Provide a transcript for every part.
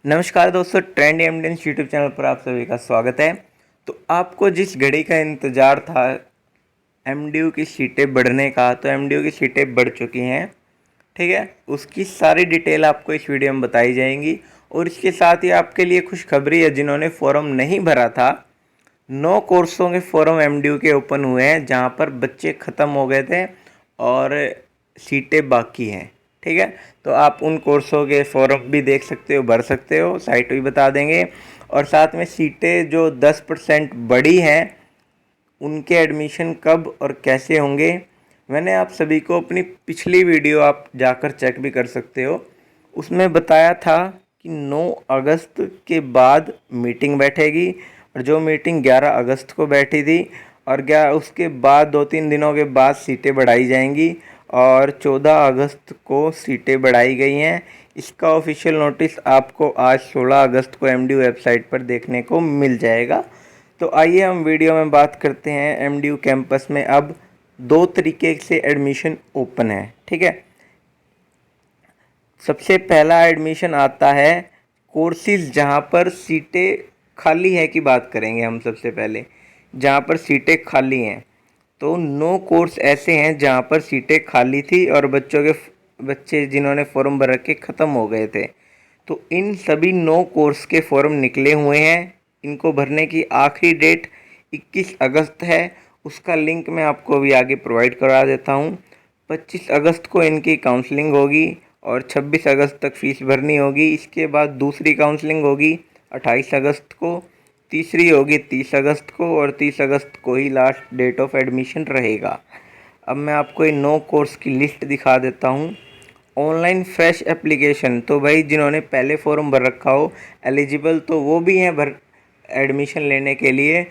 नमस्कार दोस्तों, trend एमडेंस YouTube channel पर आप सभी का स्वागत है। तो आपको जिस घड़ी का इंतज़ार था एमडीयू की सीटें बढ़ने का, तो एमडीयू की सीटें बढ़ चुकी हैं। ठीक है, उसकी सारी डिटेल आपको इस वीडियो में बताई जाएंगी। और इसके साथ ही आपके लिए खुशखबरी है, जिन्होंने फॉर्म नहीं भरा था 9 कोर्सों के फॉर्म एमडीयू के ओपन हुए हैं, जहां पर बच्चे ख़त्म हो गए थे और सीटें बाकी हैं। ठीक है, तो आप उन कोर्सों के फॉर्म भी देख सकते हो, भर सकते हो, साइट भी बता देंगे। और साथ में सीटें जो 10% बढ़ी हैं उनके एडमिशन कब और कैसे होंगे, मैंने आप सभी को अपनी पिछली वीडियो आप जाकर चेक भी कर सकते हो, उसमें बताया था कि 9 अगस्त के बाद मीटिंग बैठेगी। और जो मीटिंग 11 अगस्त को बैठी थी और उसके बाद 2-3 दिनों के बाद सीटें बढ़ाई जाएंगी और 14 अगस्त को सीटें बढ़ाई गई हैं। इसका ऑफिशियल नोटिस आपको आज 16 अगस्त को एमडीयू वेबसाइट पर देखने को मिल जाएगा। तो आइए हम वीडियो में बात करते हैं। एमडीयू कैंपस में अब 2 तरीके से एडमिशन ओपन है। ठीक है, सबसे पहला एडमिशन आता है कोर्सेज जहां पर सीटें खाली है की बात करेंगे हम। सबसे पहले जहां पर सीटें खाली हैं, तो 9 कोर्स ऐसे हैं जहां पर सीटें खाली थी और बच्चे जिन्होंने फॉर्म भर के ख़त्म हो गए थे। तो इन सभी 9 कोर्स के फॉर्म निकले हुए हैं। इनको भरने की आखिरी डेट 21 अगस्त है। उसका लिंक मैं आपको अभी आगे प्रोवाइड करवा देता हूँ। 25 अगस्त को इनकी काउंसलिंग होगी और 26 अगस्त तक फ़ीस भरनी होगी। इसके बाद दूसरी काउंसलिंग होगी 28 अगस्त को, तीसरी होगी 30 अगस्त को और 30 अगस्त को ही लास्ट डेट ऑफ एडमिशन रहेगा। अब मैं आपको इन 9 कोर्स की लिस्ट दिखा देता हूँ। ऑनलाइन फ्रेश एप्लीकेशन, तो भाई जिन्होंने पहले फॉर्म भर रखा हो एलिजिबल, तो वो भी हैं भर एडमिशन लेने के लिए।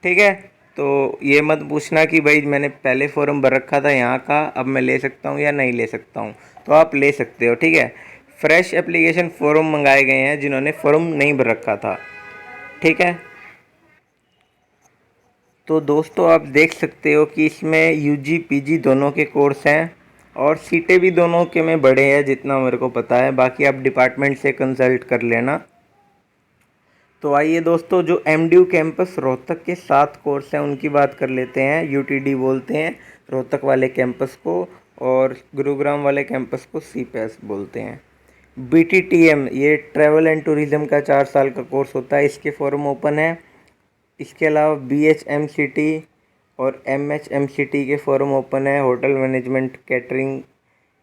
ठीक है, तो ये मत पूछना कि भाई मैंने पहले फॉर्म भर रखा था यहाँ का, अब मैं ले सकता हूँ या नहीं ले सकता हूँ। तो आप ले सकते हो। ठीक है, फ्रेश एप्लीकेशन फॉर्म मंगाए गए हैं जिन्होंने फॉर्म नहीं भर रखा था। ठीक है, तो दोस्तों आप देख सकते हो कि इसमें यूजी पीजी दोनों के कोर्स हैं और सीटें भी दोनों के में बड़े हैं जितना मेरे को पता है। बाकी आप डिपार्टमेंट से कंसल्ट कर लेना। तो आइए दोस्तों, जो एमडीयू कैंपस रोहतक के 7 कोर्स हैं उनकी बात कर लेते हैं। यूटीडी बोलते हैं रोहतक वाले कैंपस को और गुरुग्राम वाले कैंपस को सीपीएस बोलते हैं। बीटीटीएम ये ट्रैवल एंड टूरिज़्म का 4 साल का कोर्स होता है, इसके फॉर्म ओपन है। इसके अलावा बीएचएमसीटी और एमएचएमसीटी के फॉर्म ओपन है। होटल मैनेजमेंट कैटरिंग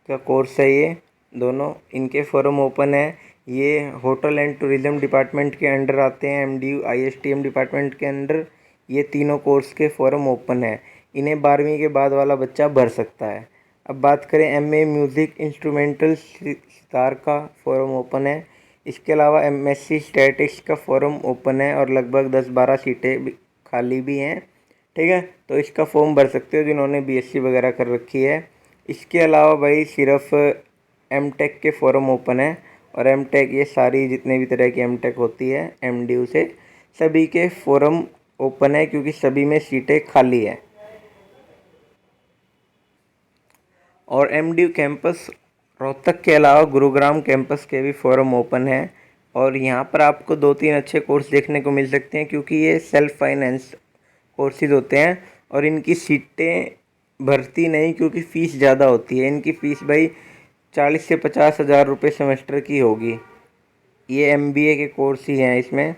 का कोर्स है ये दोनों, इनके फॉर्म ओपन है। ये होटल एंड टूरिज़्म डिपार्टमेंट के अंडर आते हैं, एमडीयू आईएसटीएम डिपार्टमेंट के अंडर। ये तीनों कोर्स के फॉर्म ओपन है। इन्हें 12वीं के बाद वाला बच्चा भर सकता है। अब बात करें एमए म्यूज़िक इंस्ट्रूमेंटल सितार का फॉर्म ओपन है। इसके अलावा एमएससी स्टैटिक्स का फॉर्म ओपन है और लगभग 10-12 सीटें खाली भी हैं। ठीक है, तो इसका फॉर्म भर सकते हो जिन्होंने बीएससी वगैरह कर रखी है। इसके अलावा भाई सिर्फ एमटेक के फॉर्म ओपन है और एमटेक ये सारी जितने भी तरह की एमटेक होती है एमडीयू से, सभी के फॉर्म ओपन है क्योंकि सभी में सीटें खाली है। और एमडीयू कैंपस रोहतक के अलावा गुरुग्राम कैंपस के भी फॉर्म ओपन है और यहाँ पर आपको 2-3 अच्छे कोर्स देखने को मिल सकते हैं क्योंकि ये सेल्फ फाइनेंस कोर्सेज होते हैं और इनकी सीटें भरती नहीं क्योंकि फ़ीस ज़्यादा होती है। इनकी फ़ीस भाई 40 से 50 हज़ार रुपये सेमेस्टर की होगी। ये एमबीए के कोर्स ही हैं। इसमें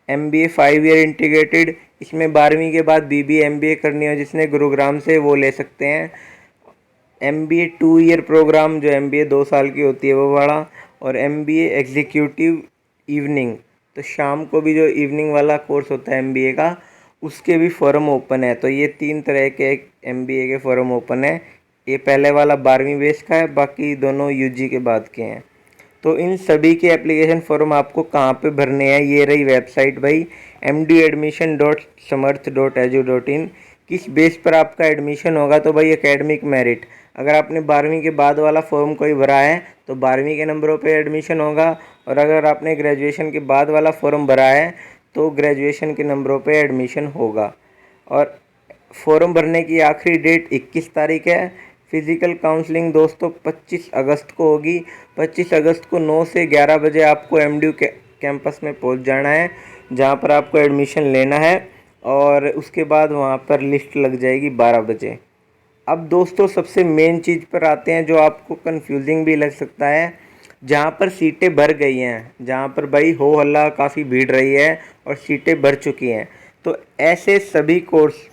एमबीए 5 ईयर इंटीग्रेटेड, इसमें 12वीं के बाद बीबीए एमबीए करनी हो जिसने गुरुग्राम से, वो ले सकते हैं। एमबीए 2 ईयर प्रोग्राम, जो एमबीए 2 साल की होती है वो वाला, और एमबीए एग्जीक्यूटिव इवनिंग, तो शाम को भी जो इवनिंग वाला कोर्स होता है एमबीए का, उसके भी फॉर्म ओपन है। तो ये 3 तरह के एमबीए के फॉर्म ओपन है। ये पहले वाला 12वीं बेस का है, बाकी दोनों यूजी के बाद के हैं। तो इन सभी के एप्लीकेशन फॉर्म आपको कहाँ पे भरने हैं, ये रही वेबसाइट भाई mdadmission.samarth.edu.in। किस बेस पर आपका एडमिशन होगा, तो भाई एकेडमिक मेरिट। अगर आपने 12वीं के बाद वाला फॉर्म कोई भरा है तो 12वीं के नंबरों पे एडमिशन होगा, और अगर आपने ग्रेजुएशन के बाद वाला फॉर्म भरा है तो ग्रेजुएशन के नंबरों पे एडमिशन होगा। और फॉर्म भरने की आखिरी डेट 21 तारीख है। फ़िज़िकल काउंसलिंग दोस्तों 25 अगस्त को होगी। 25 अगस्त को 9 से 11 बजे आपको एमडीयू कैंपस में पहुंच जाना है, जहां पर आपको एडमिशन लेना है और उसके बाद वहां पर लिस्ट लग जाएगी 12 बजे। अब दोस्तों सबसे मेन चीज़ पर आते हैं जो आपको कंफ्यूजिंग भी लग सकता है। जहाँ पर सीटें भर गई हैं, जहाँ पर भाई हो हल्ला काफ़ी भीड़ रही है और सीटें भर चुकी हैं, तो ऐसे सभी कोर्स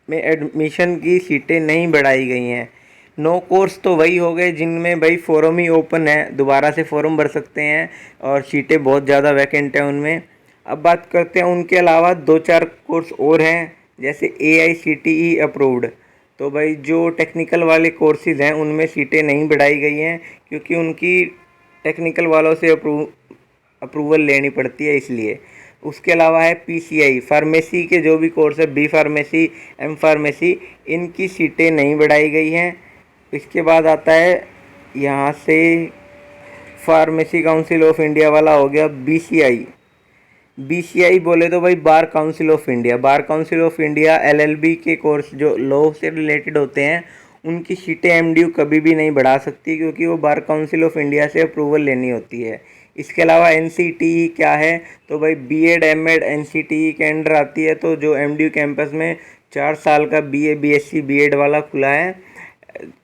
में एडमिशन की सीटें नहीं बढ़ाई गई हैं। नो कोर्स तो वही हो गए जिनमें भाई फॉर्म ही ओपन है, दोबारा से फॉर्म भर सकते हैं और सीटें बहुत ज़्यादा वैकेंट हैं उनमें। अब बात करते हैं उनके अलावा 2-4 कोर्स और हैं, जैसे AICTE अप्रूव्ड। तो भाई जो टेक्निकल वाले कोर्सेज़ हैं उनमें सीटें नहीं बढ़ाई गई हैं, क्योंकि उनकी टेक्निकल वालों से अप्रूवल लेनी पड़ती है, इसलिए। उसके अलावा है PCI फार्मेसी के जो भी कोर्स है, B फार्मेसी, M फार्मेसी, इनकी सीटें नहीं बढ़ाई गई हैं। इसके बाद आता है यहाँ से फार्मेसी काउंसिल ऑफ इंडिया वाला हो गया BCI बोले तो भाई bar council of India. Bar council of India LLB के कोर्स जो लॉ से रिलेटेड होते हैं उनकी सीटें एमडीयू कभी भी नहीं बढ़ा सकती, क्योंकि वो बार काउंसिल ऑफ इंडिया से अप्रूवल लेनी होती है। इसके अलावा NCTE क्या है, तो भाई B.Ed M.Ed NCTE के अंडर आती है। तो जो एमडीयू कैंपस में 4 साल का BA BSc B.Ed वाला खुला है,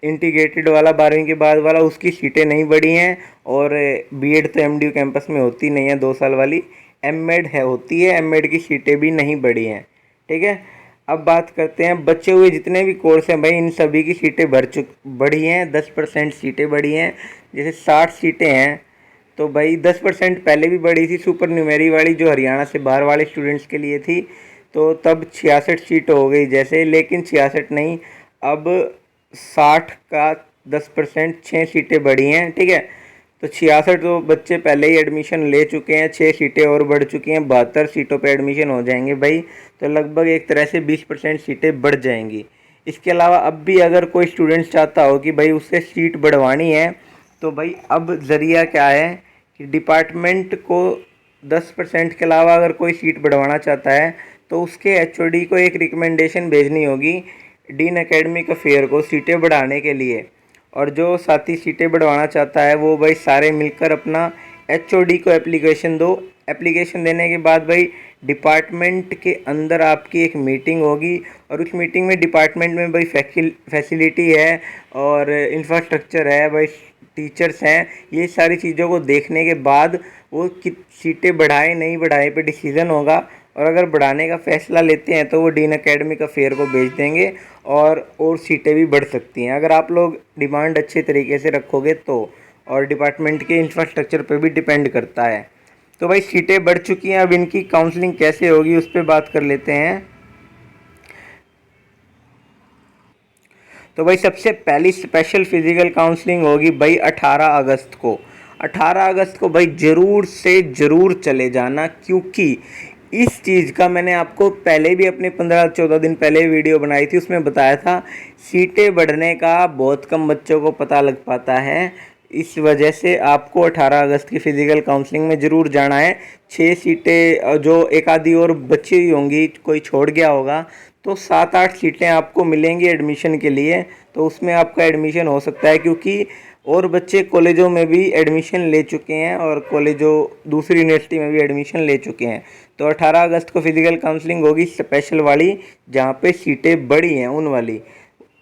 इंटीग्रेटेड वाला 12वीं के बाद वाला, उसकी सीटें नहीं बढ़ी हैं। और B.Ed तो एमडीयू कैंपस में होती नहीं है 2 साल वाली, M.Ed है होती है, M.Ed की सीटें भी नहीं बढ़ी हैं। ठीक है, अब बात करते हैं बचे हुए जितने भी कोर्स हैं भाई, इन सभी की सीटें बढ़ी हैं, 10% सीटें बढ़ी हैं। जैसे 60 सीटें हैं तो भाई 10% पहले भी बढ़ी थी, सुपर न्यूमेरी वाली जो हरियाणा से बाहर वाले स्टूडेंट्स के लिए थी, तो तब 66 सीट हो गई जैसे, लेकिन 66 नहीं, अब 60 का 10% 6 सीटें बढ़ी हैं। ठीक है, तो 66 तो बच्चे पहले ही एडमिशन ले चुके हैं, 6 सीटें और बढ़ चुकी हैं, 72 सीटों पे एडमिशन हो जाएंगे भाई। तो लगभग एक तरह से 20% सीटें बढ़ जाएंगी। इसके अलावा अब भी अगर कोई स्टूडेंट्स चाहता हो कि भाई उससे सीट बढ़वानी है, तो भाई अब ज़रिया क्या है कि डिपार्टमेंट को 10% के अलावा अगर कोई सीट बढ़वाना चाहता है तो उसके HOD को एक रिकमेंडेशन भेजनी होगी डीन एकेडमिक अफेयर को सीटें बढ़ाने के लिए। और जो साथी सीटें बढ़वाना चाहता है वो भाई सारे मिलकर अपना HOD को एप्लीकेशन दो। एप्लीकेशन देने के बाद भाई डिपार्टमेंट के अंदर आपकी एक मीटिंग होगी, और उस मीटिंग में डिपार्टमेंट में भाई फैसिलिटी है और इंफ्रास्ट्रक्चर है भाई, टीचर्स हैं, ये सारी चीज़ों को देखने के बाद वो सीटें बढ़ाए नहीं बढ़ाए पे डिसीज़न होगा। और अगर बढ़ाने का फ़ैसला लेते हैं तो वो डीन एकेडमिक अफेयर को भेज देंगे और सीटें भी बढ़ सकती हैं, अगर आप लोग डिमांड अच्छे तरीके से रखोगे तो। और डिपार्टमेंट के इंफ्रास्ट्रक्चर पे भी डिपेंड करता है। तो भाई सीटें बढ़ चुकी हैं, अब इनकी काउंसलिंग कैसे होगी उस पर बात कर लेते हैं। तो भाई सबसे पहली स्पेशल फिज़िकल काउंसलिंग होगी भाई 18 अगस्त को। 18 अगस्त को भाई ज़रूर से ज़रूर चले जाना, क्योंकि इस चीज़ का मैंने आपको पहले भी अपने 15-14 दिन पहले वीडियो बनाई थी, उसमें बताया था सीटें बढ़ने का बहुत कम बच्चों को पता लग पाता है। इस वजह से आपको 18 अगस्त की फ़िज़िकल काउंसलिंग में ज़रूर जाना है। 6 सीटें जो एक आधी और बची हुई होंगी, कोई छोड़ गया होगा, तो 7-8 सीटें आपको मिलेंगी एडमिशन के लिए, तो उसमें आपका एडमिशन हो सकता है। क्योंकि और बच्चे कॉलेजों में भी एडमिशन ले चुके हैं और कॉलेजों दूसरी यूनिवर्सिटी में भी एडमिशन ले चुके हैं। तो 18 अगस्त को फ़िज़िकल काउंसलिंग होगी स्पेशल वाली, जहाँ पे सीटें बढ़ी हैं उन वाली,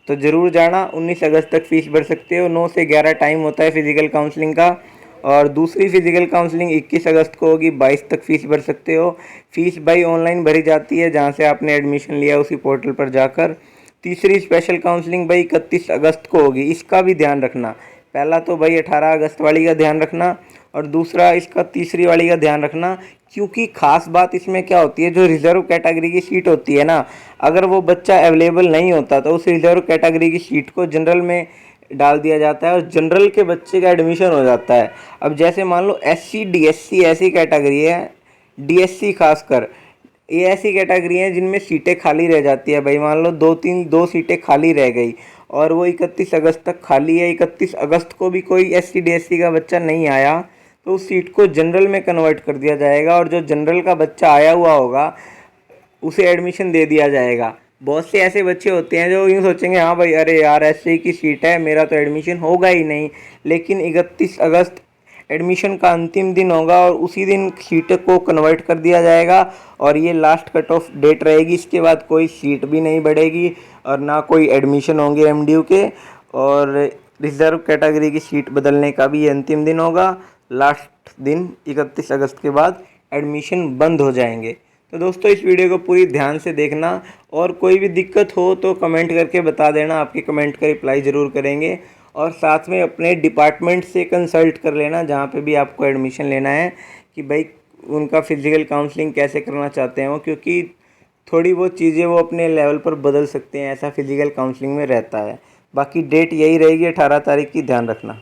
तो ज़रूर जाना। 19 अगस्त तक फ़ीस भर सकते हो, 9 से 11 टाइम होता है फ़िज़िकल काउंसलिंग का। और दूसरी फ़िज़िकल काउंसलिंग 21 अगस्त को होगी, 22 तक फ़ीस भर सकते हो। फ़ीस भाई ऑनलाइन भरी जाती है, जहाँ से आपने एडमिशन लिया उसी पोर्टल पर जाकर। तीसरी स्पेशल काउंसलिंग भाई 31 अगस्त को होगी, इसका भी ध्यान रखना। पहला तो भाई 18 अगस्त वाली का ध्यान रखना, और दूसरा इसका तीसरी वाली का ध्यान रखना। क्योंकि ख़ास बात इसमें क्या होती है, जो रिज़र्व कैटेगरी की सीट होती है ना, अगर वो बच्चा अवेलेबल नहीं होता तो उस रिज़र्व कैटेगरी की सीट को जनरल में डाल दिया जाता है और जनरल के बच्चे का एडमिशन हो जाता है। अब जैसे मान लो SC DSC ऐसी कैटेगरी है, DSC खासकर, ये ऐसी कैटेगरी हैं जिनमें सीटें खाली रह जाती है भाई। मान लो 2 सीटें खाली रह गई और वो 31 अगस्त तक खाली है, 31 अगस्त को भी कोई SC DSC का बच्चा नहीं आया तो उस सीट को जनरल में कन्वर्ट कर दिया जाएगा, और जो जनरल का बच्चा आया हुआ होगा उसे एडमिशन दे दिया जाएगा। बहुत से ऐसे बच्चे होते हैं जो यूँ सोचेंगे हाँ भाई अरे यार एसए की सीट है, मेरा तो एडमिशन होगा ही नहीं। लेकिन 31 अगस्त एडमिशन का अंतिम दिन होगा और उसी दिन सीट को कन्वर्ट कर दिया जाएगा और ये लास्ट कट ऑफ डेट रहेगी। इसके बाद कोई सीट भी नहीं बढ़ेगी और ना कोई एडमिशन होंगे एमडीयू के, और रिज़र्व कैटेगरी की सीट बदलने का भी ये अंतिम दिन होगा। लास्ट दिन 31 अगस्त के बाद एडमिशन बंद हो जाएंगे। तो दोस्तों इस वीडियो को पूरी ध्यान से देखना और कोई भी दिक्कत हो तो कमेंट करके बता देना, आपके कमेंट का रिप्लाई ज़रूर करेंगे। और साथ में अपने डिपार्टमेंट से कंसल्ट कर लेना जहाँ पे भी आपको एडमिशन लेना है कि भाई उनका फ़िज़िकल काउंसलिंग कैसे करना चाहते हैं वो, क्योंकि थोड़ी बहुत चीज़ें वो अपने लेवल पर बदल सकते हैं, ऐसा फ़िज़िकल काउंसलिंग में रहता है। बाकी डेट यही रहेगी 18 तारीख की, ध्यान रखना।